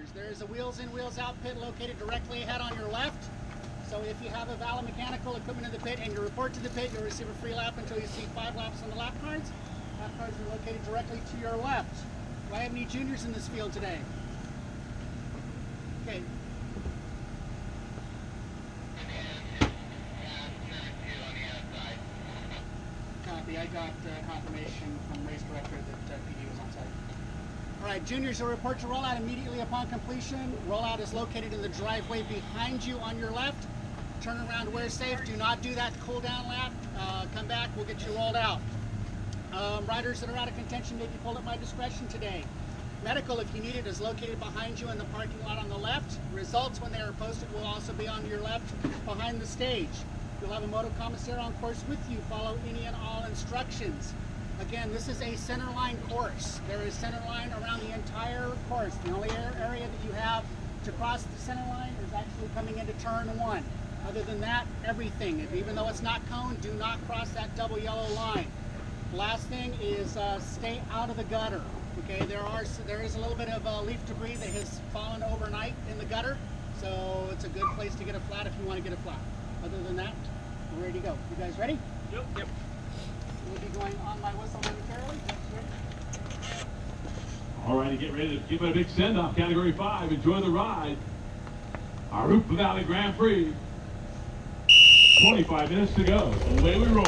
Juniors. There is a wheels in, wheels out pit located directly ahead on your left. So if you have a valid mechanical equipment in the pit and you report to the pit, you'll receive a free lap until you see 5 laps on the lap cards. Lap cards are located directly to your left. Do I have any juniors in this field today? Okay. Copy. I got confirmation from race director that PD was on site. All right, juniors will report to rollout immediately upon completion. Rollout is located in the driveway behind you on your left. Turn around where safe. Do not do that cool down lap. Come back, we'll get you rolled out. Riders that are out of contention may be pulled at my discretion today. Medical, if you need it, is located behind you in the parking lot on the left. Results, when they are posted, will also be on your left behind the stage. You'll have a moto commissary on course with you. Follow any and all instructions. Again, this is a centerline course. There is centerline around the entire course. The only area that you have to cross the centerline is actually coming into turn 1. Other than that, everything. Even though it's not coned, do not cross that double yellow line. Last thing is stay out of the gutter. Okay, there is a little bit of leaf debris that has fallen overnight in the gutter, so it's a good place to get a flat if you want to get a flat. Other than that, we're ready to go. You guys ready? Yep. We'll be going on my whistle momentarily. All righty, get ready to give it a big send-off. Category 5, enjoy the ride. Our Rupa Valley Grand Prix. 25 minutes to go. Away we roll.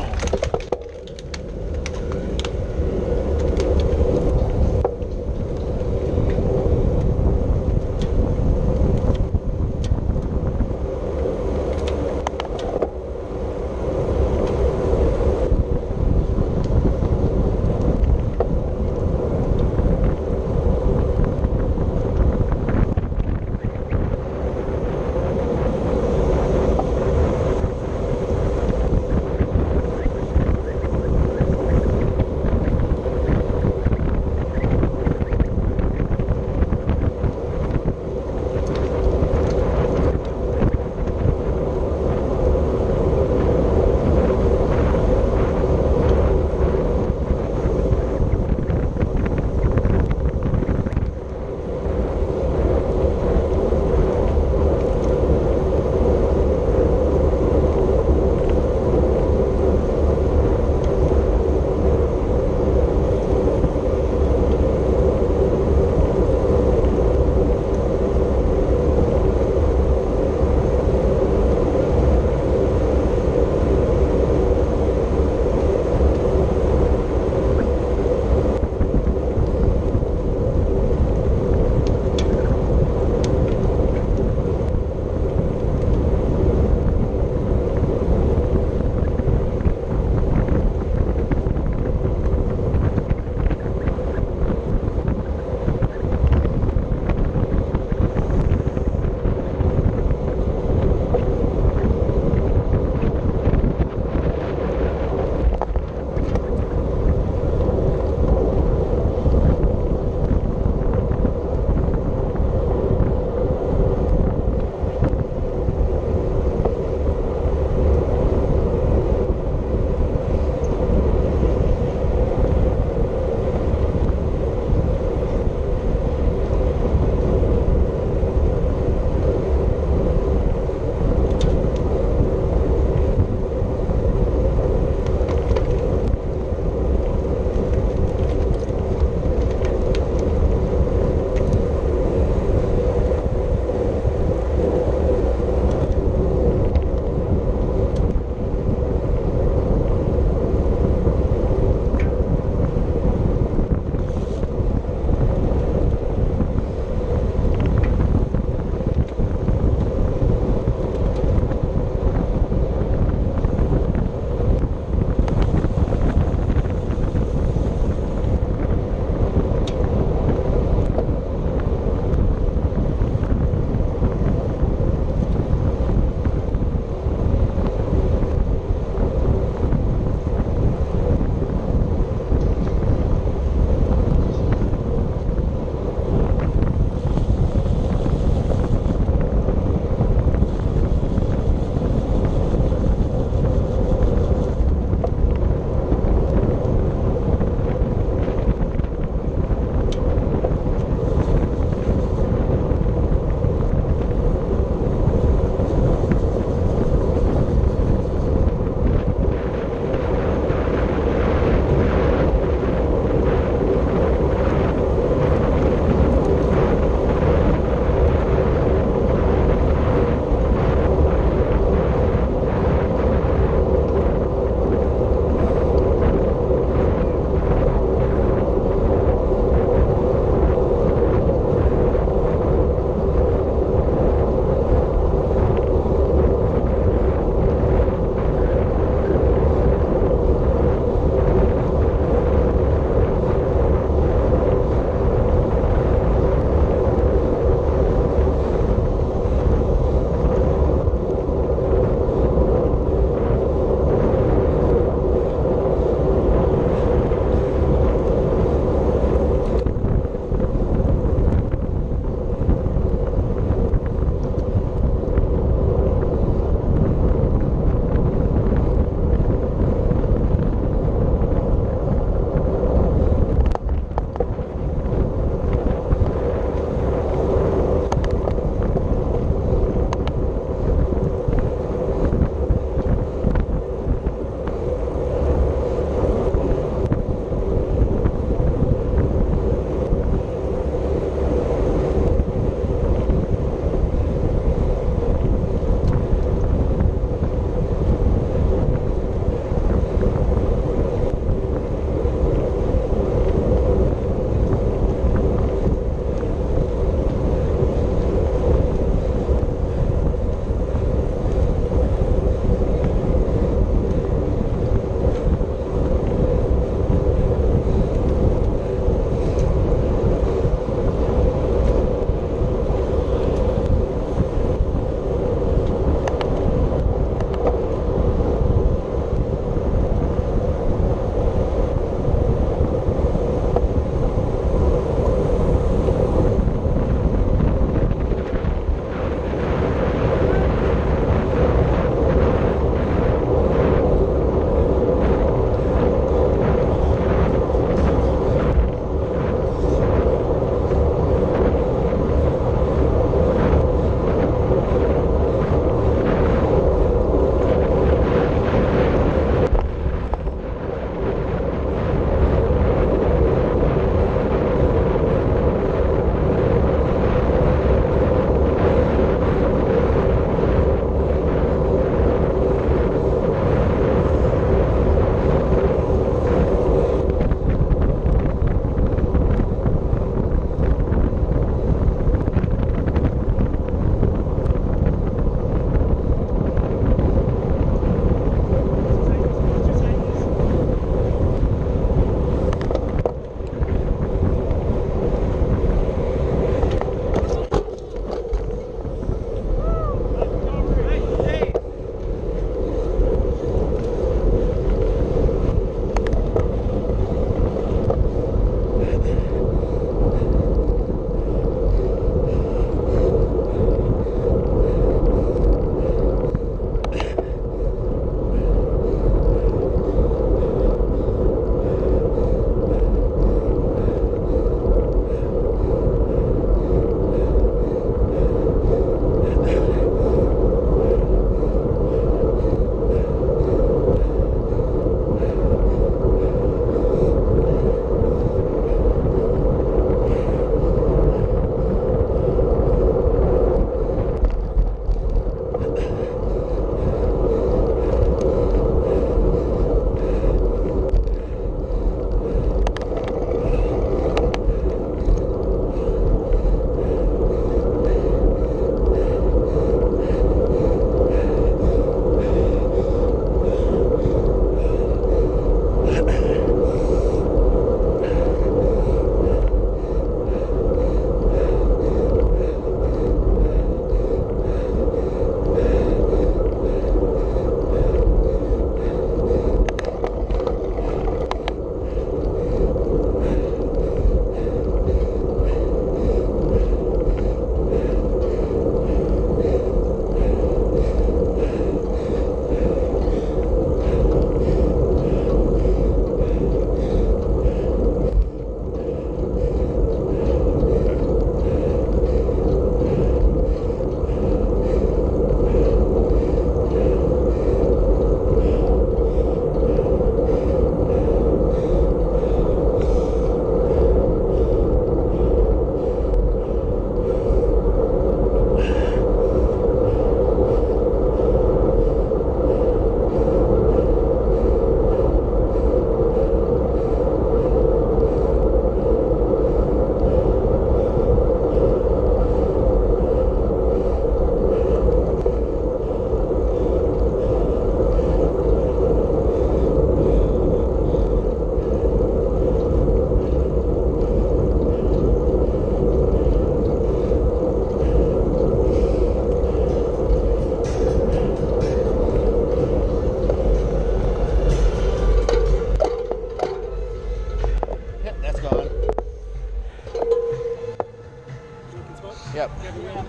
Yep. You have the wheel on the